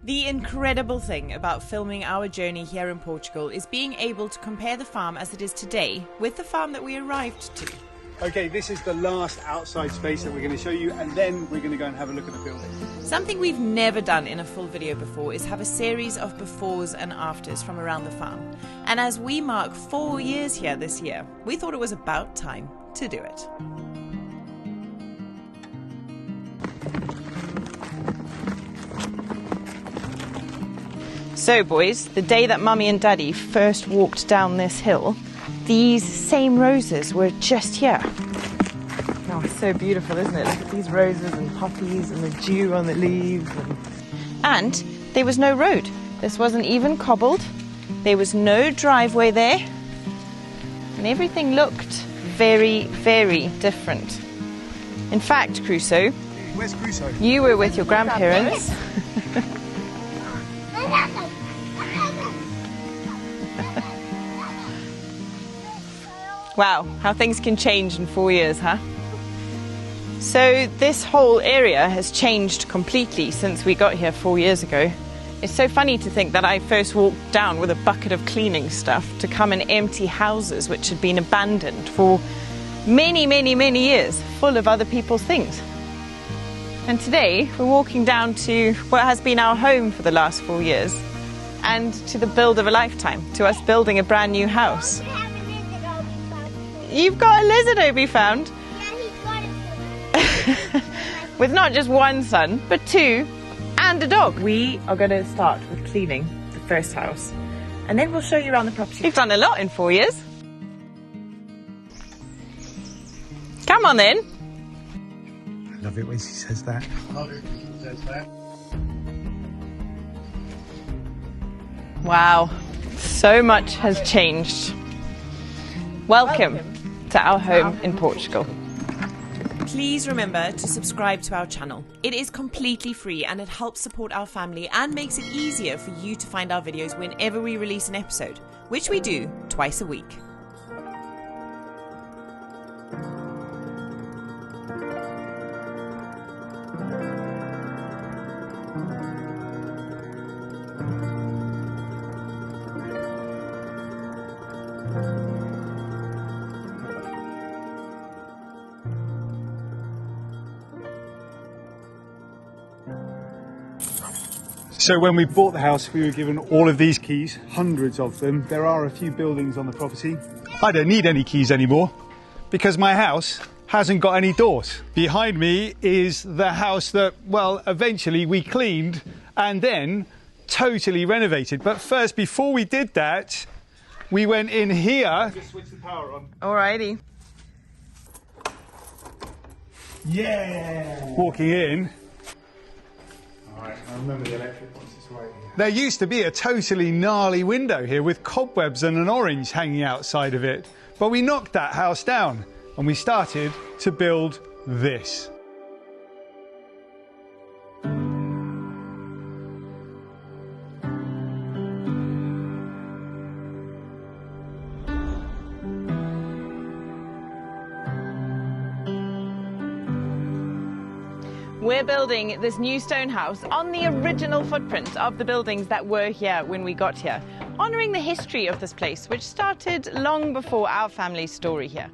The incredible thing about filming our journey here in Portugal is being able to compare the farm as it is today with the farm that we arrived to. Okay, this is the last outside space that we're going to show you, and then we're going to go and have a look at the building. Something we've never done in a full video before is have a series of befores and afters from around the farm. And as we mark 4 years here this year, we thought it was about time to do it. So boys, the day that Mummy and Daddy first walked down this hill, these same roses were just here. Oh, it's so beautiful, isn't it? Look at these roses and poppies and the dew on the leaves. And there was no road. This wasn't even cobbled. There was no driveway there. And everything looked very, very different. In fact, Crusoe, Where's Crusoe? You were with your grandparents. Wow, how things can change in 4 years, huh? So this whole area has changed completely since we got here 4 years ago. It's so funny to think that I first walked down with a bucket of cleaning stuff to come and empty houses which had been abandoned for many, many, many years, full of other people's things. And today we're walking down to what has been our home for the last 4 years, and to the build of a lifetime, to us building a brand new house. You've got a lizard Obi found? Yeah, he's got it. With not just one son, but 2, and a dog. We are going to start with cleaning the first house, and then we'll show you around the property. You've done a lot in 4 years. Come on then. I love it when she says that. Wow, so much has changed. Welcome to our home in Portugal. Please remember to subscribe to our channel. It is completely free and it helps support our family and makes it easier for you to find our videos whenever we release an episode, which we do twice a week. So when we bought the house, we were given all of these keys, hundreds of them. There are a few buildings on the property. I don't need any keys anymore because my house hasn't got any doors. Behind me is the house that, well, eventually we cleaned and then totally renovated. But first, before we did that, we went in here. Just switch the power on. Alrighty. Yeah! Walking in. Alright, I remember the electric once it's right here. There used to be a totally gnarly window here with cobwebs and an orange hanging outside of it. But we knocked that house down and we started to build this. We're building this new stone house on the original footprint of the buildings that were here when we got here, honouring the history of this place, which started long before our family's story here.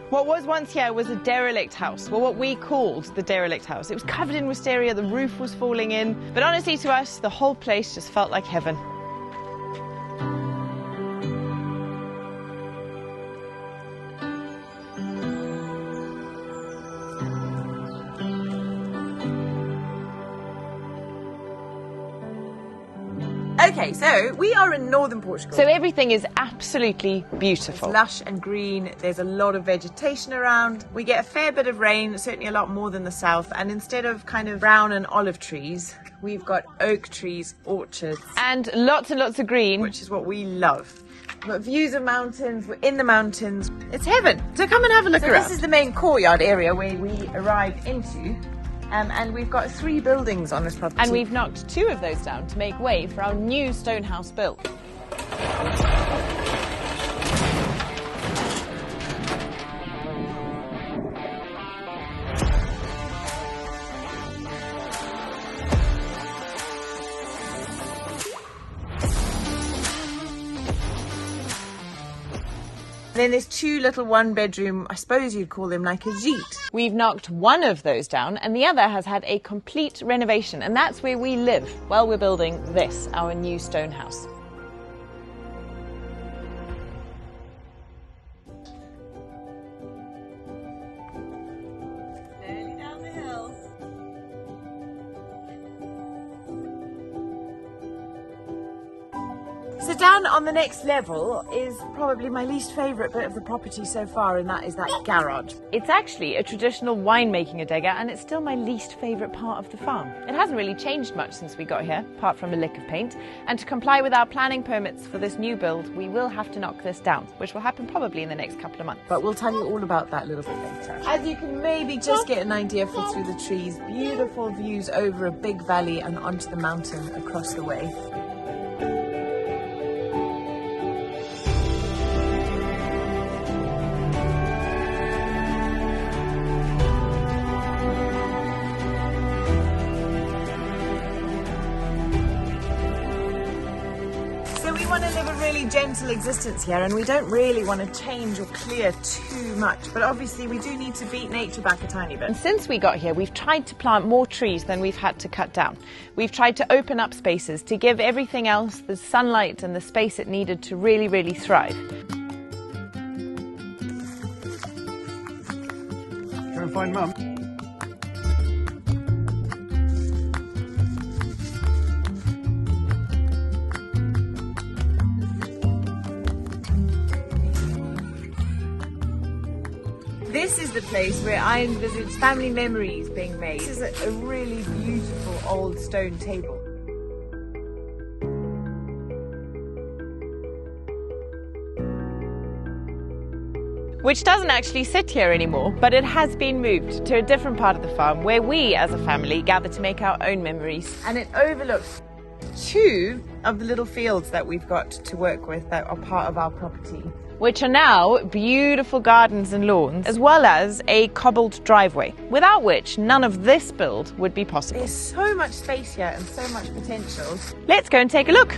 What was once here was a derelict house, well, what we called the derelict house. It was covered in wisteria, the roof was falling in, but honestly to us, the whole place just felt like heaven. Okay, so we are in Northern Portugal. So everything is absolutely beautiful. It's lush and green, there's a lot of vegetation around. We get a fair bit of rain, certainly a lot more than the south, and instead of kind of brown and olive trees, we've got oak trees, orchards. And lots of green, which is what we love. We've got views of mountains, we're in the mountains. It's heaven, so come and have a look around. This is the main courtyard area where we arrived into. And we've got 3 buildings on this property. And we've knocked 2 of those down to make way for our new stone house build. Then there's 2 little 1-bedroom, I suppose you'd call them like a gîte. We've knocked 1 of those down and the other has had a complete renovation, and that's where we live while we're building this, our new stone house. Slowly down the hill. So down on the next level is probably my least favourite bit of the property so far, and that is that garage. It's actually a traditional winemaking adega, and it's still my least favourite part of the farm. It hasn't really changed much since we got here, apart from a lick of paint, and to comply with our planning permits for this new build, we will have to knock this down, which will happen probably in the next couple of months. But we'll tell you all about that a little bit later. As you can maybe just get an idea through the trees, beautiful views over a big valley and onto the mountain across the way. We want to live a really gentle existence here, and we don't really want to change or clear too much, but obviously we do need to beat nature back a tiny bit. And since we got here, we've tried to plant more trees than we've had to cut down. We've tried to open up spaces to give everything else the sunlight and the space it needed to really, really thrive. Go and find Mum. This is the place where I envisage family memories being made. This is a really beautiful old stone table. Which doesn't actually sit here anymore, but it has been moved to a different part of the farm where we as a family gather to make our own memories. And it overlooks 2 of the little fields that we've got to work with that are part of our property, which are now beautiful gardens and lawns, as well as a cobbled driveway, without which none of this build would be possible. There's so much space here and so much potential. Let's go and take a look.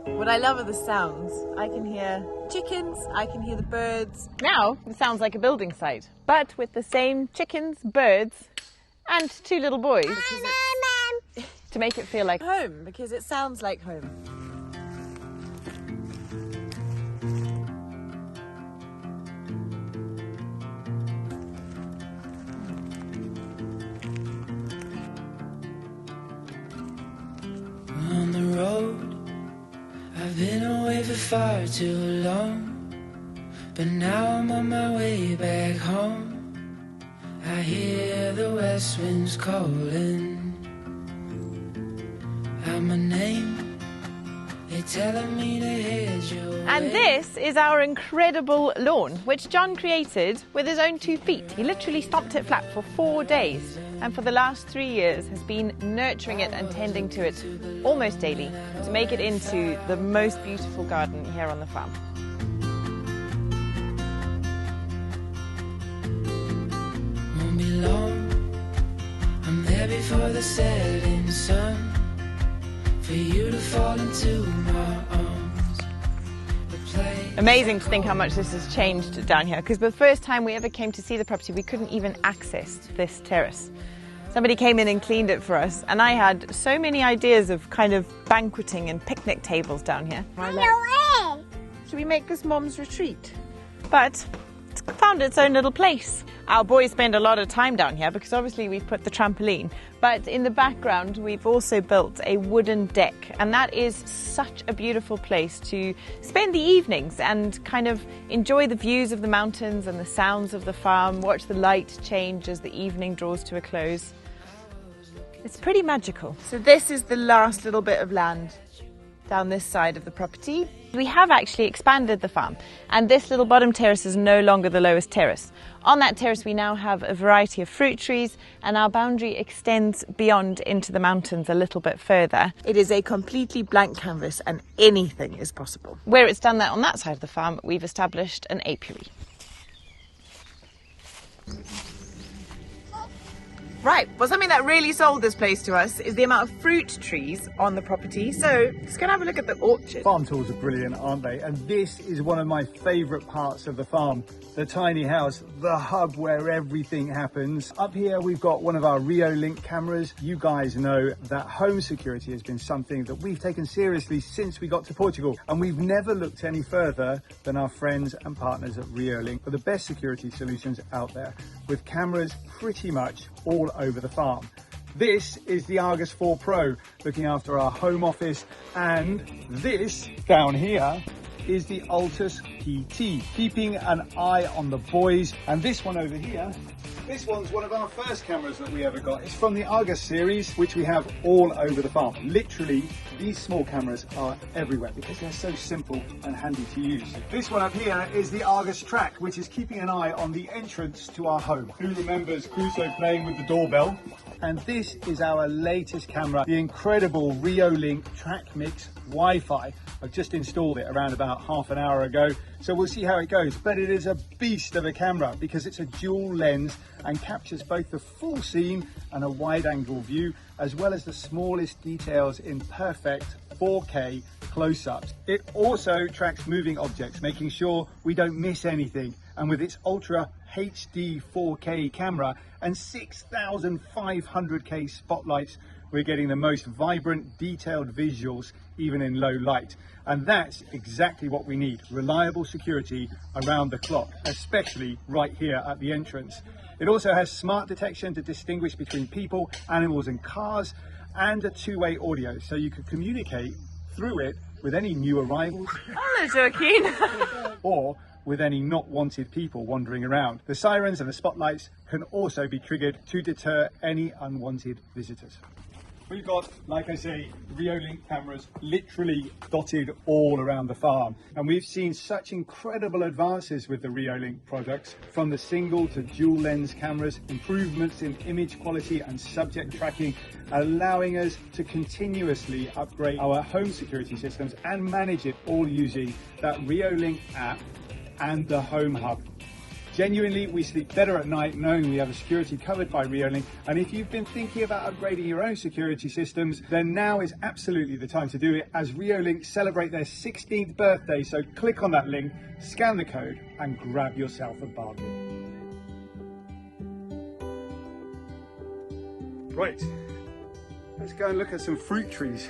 What I love are the sounds. I can hear chickens, I can hear the birds. Now it sounds like a building site, but with the same chickens, birds, and 2 little boys. To make it feel like home, because it sounds like home. On the road, I've been away for far too long, but now I'm on my way back home. I hear the west winds calling out my name, they're telling me to head your way. And this is our incredible lawn, which John created with his own 2 feet. He literally stomped it flat for 4 days, and for the last 3 years has been nurturing it and tending to it almost daily to make it into the most beautiful garden here on the farm. Won't be long, I'm there before the setting sun, for you to fall into my arms. Amazing to think how much this has changed down here, because the first time we ever came to see the property we couldn't even access this terrace. Somebody came in and cleaned it for us, and I had so many ideas of kind of banqueting and picnic tables down here. Should we make this Mom's retreat? But it's found its own little place. Our boys spend a lot of time down here because obviously we've put the trampoline, but in the background we've also built a wooden deck, and that is such a beautiful place to spend the evenings and kind of enjoy the views of the mountains and the sounds of the farm, watch the light change as the evening draws to a close. It's pretty magical. So this is the last little bit of land down this side of the property. We have actually expanded the farm, and this little bottom terrace is no longer the lowest terrace. On that terrace we now have a variety of fruit trees, and our boundary extends beyond into the mountains a little bit further. It is a completely blank canvas and anything is possible. Where it's done that on that side of the farm, we've established an apiary. Right, well, something that really sold this place to us is the amount of fruit trees on the property. So just gonna have a look at the orchard. Farm tools are brilliant, aren't they? And this is one of my favourite parts of the farm. The tiny house, the hub where everything happens. Up here we've got one of our Renovating cameras. You guys know that home security has been something that we've taken seriously since we got to Portugal. And we've never looked any further than our friends and partners at Renovating for the best security solutions out there, with cameras pretty much all over the farm. This is the Argus 4 Pro, looking after our home office, and this down here is the Altus PT, keeping an eye on the boys. And this one over here, this one's one of our first cameras that we ever got. It's from the Argus series, which we have all over the farm. Literally, these small cameras are everywhere because they're so simple and handy to use. This one up here is the Argus Track, which is keeping an eye on the entrance to our home. Who remembers Crusoe playing with the doorbell? And this is our latest camera, the incredible Renovating Track Mix Wi-Fi. I've just installed it around about half an hour ago, so we'll see how it goes. But it is a beast of a camera because it's a dual lens and captures both the full scene and a wide angle view, as well as the smallest details in perfect 4K close-ups. It also tracks moving objects, making sure we don't miss anything. And with its Ultra HD 4K camera and 6,500K spotlights, we're getting the most vibrant, detailed visuals, even in low light. And that's exactly what we need, reliable security around the clock, especially right here at the entrance. It also has smart detection to distinguish between people, animals and cars, and a two-way audio, so you can communicate through it with any new arrivals. Hello, Joaquin. Or with any not wanted people wandering around. The sirens and the spotlights can also be triggered to deter any unwanted visitors. We've got, like I say, Renovating cameras literally dotted all around the farm. And we've seen such incredible advances with the Renovating products, from the single to dual lens cameras, improvements in image quality and subject tracking, allowing us to continuously upgrade our home security systems and manage it all using that Renovating app and the Home Hub. Genuinely, we sleep better at night knowing we have a security covered by Renovating. And if you've been thinking about upgrading your own security systems, then now is absolutely the time to do it, as Renovating celebrate their 16th birthday. So click on that link, scan the code and grab yourself a bargain. Right, let's go and look at some fruit trees.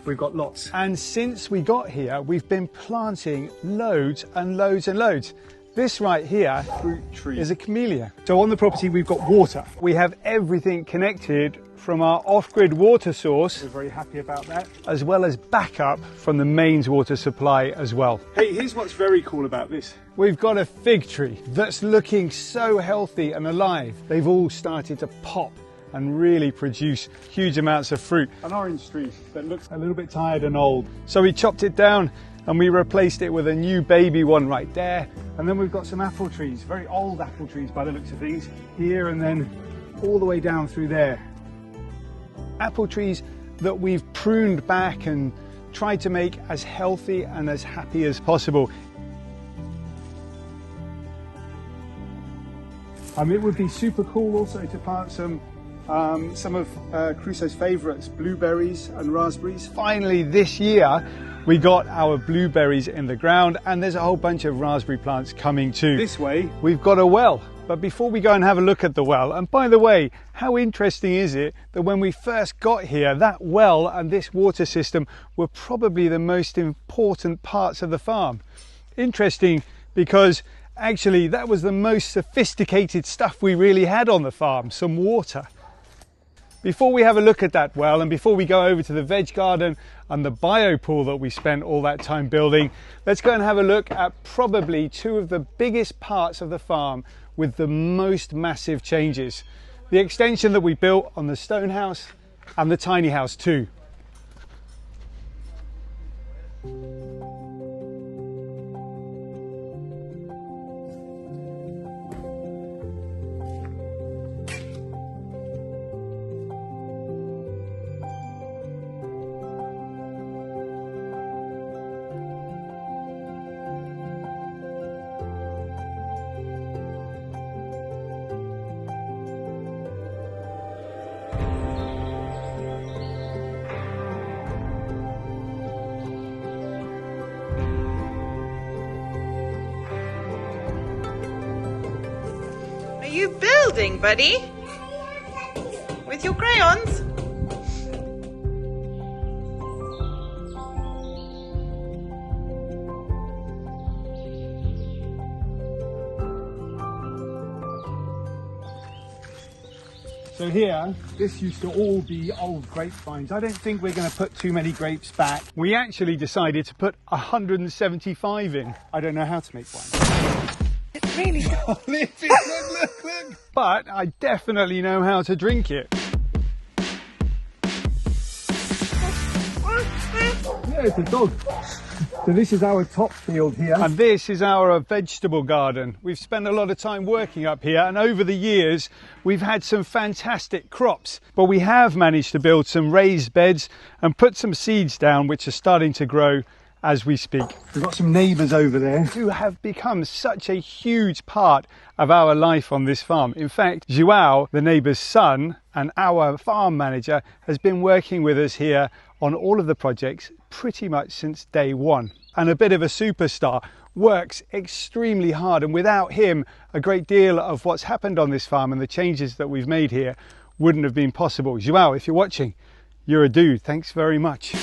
We've got lots. And since we got here, we've been planting loads and loads and loads. This right here, fruit tree, is a camellia. So on the property we've got water. We have everything connected from our off-grid water source. We're very happy about that. As well as backup from the mains water supply as well. Hey, here's what's very cool about this. We've got a fig tree that's looking so healthy and alive. They've all started to pop and really produce huge amounts of fruit. An orange tree that looks a little bit tired and old. So we chopped it down and we replaced it with a new baby one right there. And then we've got some apple trees, very old apple trees by the looks of things, here and then all the way down through there. Apple trees that we've pruned back and tried to make as healthy and as happy as possible. It would be super cool also to plant some of Crusoe's favourites, blueberries and raspberries. Finally this year we got our blueberries in the ground, and there's a whole bunch of raspberry plants coming too. This way we've got a well. But before we go and have a look at the well, and by the way, how interesting is it that when we first got here, that well and this water system were probably the most important parts of the farm. Interesting because Actually, that was the most sophisticated stuff we really had on the farm, some water. Before we have a look at that well, and before we go over to the veg garden and the biopool that we spent all that time building, let's go and have a look at probably two of the biggest parts of the farm with the most massive changes. The extension that we built on the stone house and the tiny house too. Are you building, buddy? With your crayons? So here, this used to all be old grapevines. I don't think we're going to put too many grapes back. We actually decided to put 175 in. I don't know how to make wine. It really Look. But I definitely know how to drink it. Yeah, it's a dog. So this is our top field here. And this is our vegetable garden. We've spent a lot of time working up here, and over the years we've had some fantastic crops. But we have managed to build some raised beds and put some seeds down which are starting to grow as we speak. We've got some neighbours over there who have become such a huge part of our life on this farm. In fact, João, the neighbour's son and our farm manager, has been working with us here on all of the projects pretty much since day one. And a bit of a superstar, works extremely hard, and without him a great deal of what's happened on this farm and the changes that we've made here wouldn't have been possible. João, if you're watching, you're a dude. Thanks very much.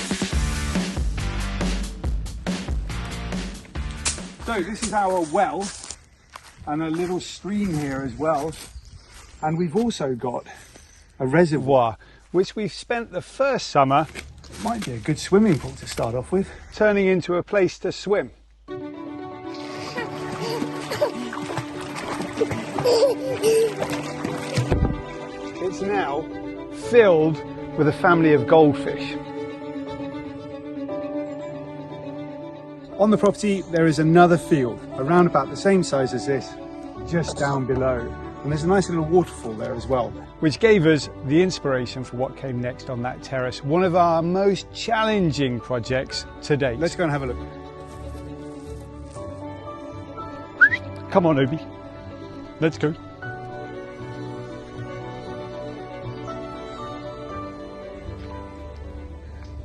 So this is our well and a little stream here as well, and we've also got a reservoir which we've spent the first summer, might be a good swimming pool to start off with, turning into a place to swim. It's now filled with a family of goldfish. On the property there is another field around about the same size as this, just down below, and there's a nice little waterfall there as well, which gave us the inspiration for what came next on that terrace, one of our most challenging projects to date. Let's go and have a look. Come on, Obi, let's go.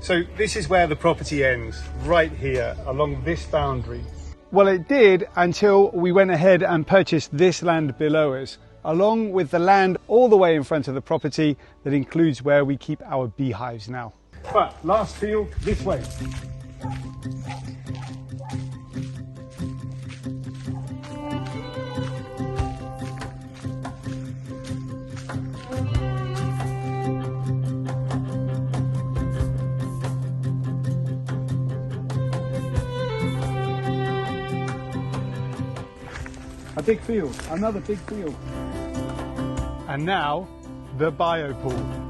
So this is where the property ends, right here along this boundary. Well, it did until we went ahead and purchased this land below us, along with the land all the way in front of the property that includes where we keep our beehives now. But last field, this way. A big field, another big field. And now, the biopool.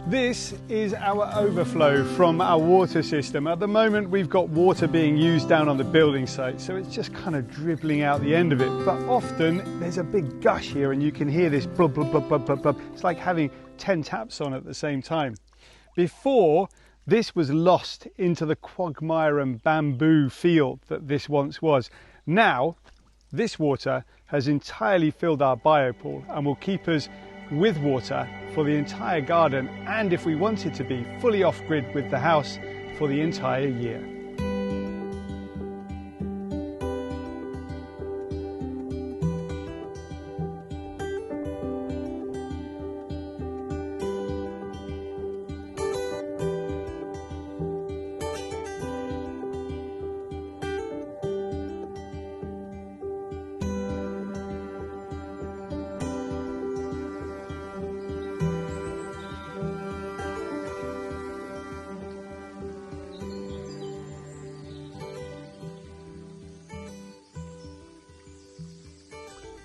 This is our overflow from our water system. At the moment we've got water being used down on the building site, so it's just kind of dribbling out the end of it. But often there's a big gush here and you can hear this blub, blub, blub, blub, blub, blub. It's like having 10 taps on at the same time. Before, this was lost into the quagmire and bamboo field that this once was. Now, This water has entirely filled our biopool and will keep us with water for the entire garden, and if we wanted to be fully off-grid with the house for the entire year.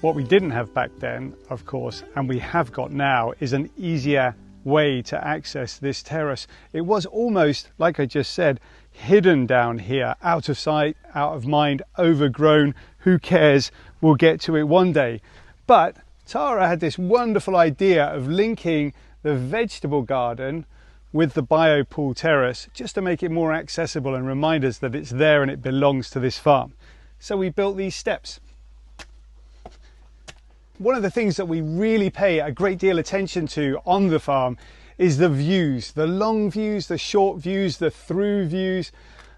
What we didn't have back then, of course, and we have got now, is an easier way to access this terrace. It was almost, like I just said, hidden down here, out of sight, out of mind, overgrown. Who cares? We'll get to it one day. But Tara had this wonderful idea of linking the vegetable garden with the biopool terrace, just to make it more accessible and remind us that it's there and it belongs to this farm. So we built these steps. One of the things that we really pay a great deal of attention to on the farm is the views, the long views, the short views, the through views,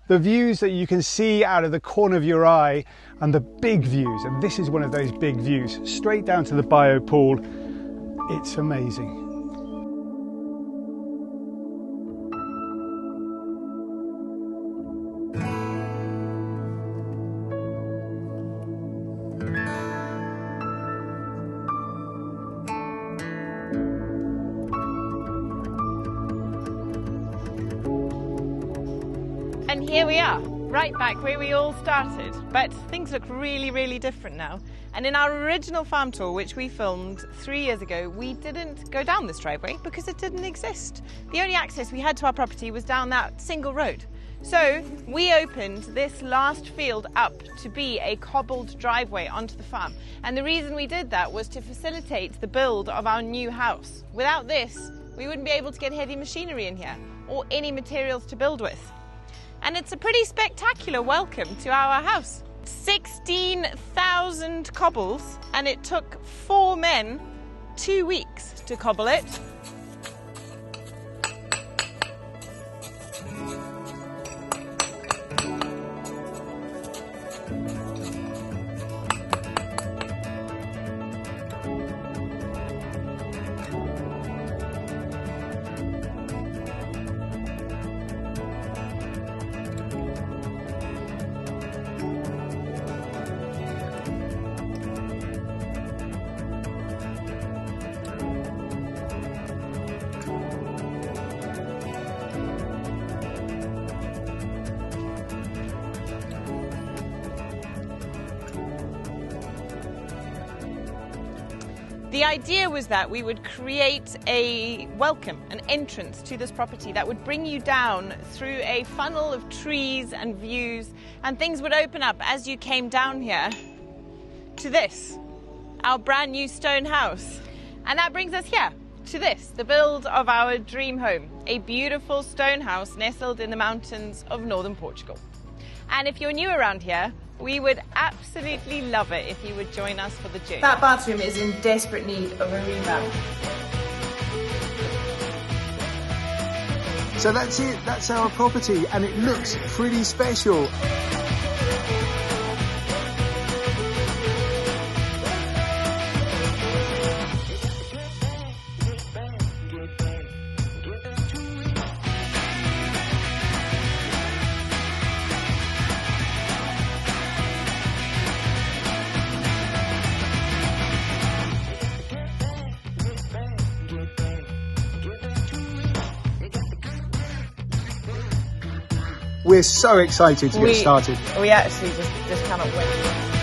the views that you can see out of the corner of your eye, and the big views. And this is one of those big views, straight down to the biopool. It's amazing. And here we are, right back where we all started. But things look really, really different now. And in our original farm tour, which we filmed 3 years ago, we didn't go down this driveway because it didn't exist. The only access we had to our property was down that single road. So we opened this last field up to be a cobbled driveway onto the farm. And the reason we did that was to facilitate the build of our new house. Without this, we wouldn't be able to get heavy machinery in here or any materials to build with. And it's a pretty spectacular welcome to our house. 16,000 cobbles, and it took 4 men 2 weeks to cobble it. The idea was that we would create a welcome, an entrance to this property that would bring you down through a funnel of trees and views, and things would open up as you came down here to this, our brand new stone house. And that brings us here to this, the build of our dream home, a beautiful stone house nestled in the mountains of Northern Portugal. And if you're new around here, we would absolutely love it if you would join us for the journey. That bathroom is in desperate need of a revamp. So that's it, that's our property, and it looks pretty special. We're so excited to get started. We actually just cannot wait.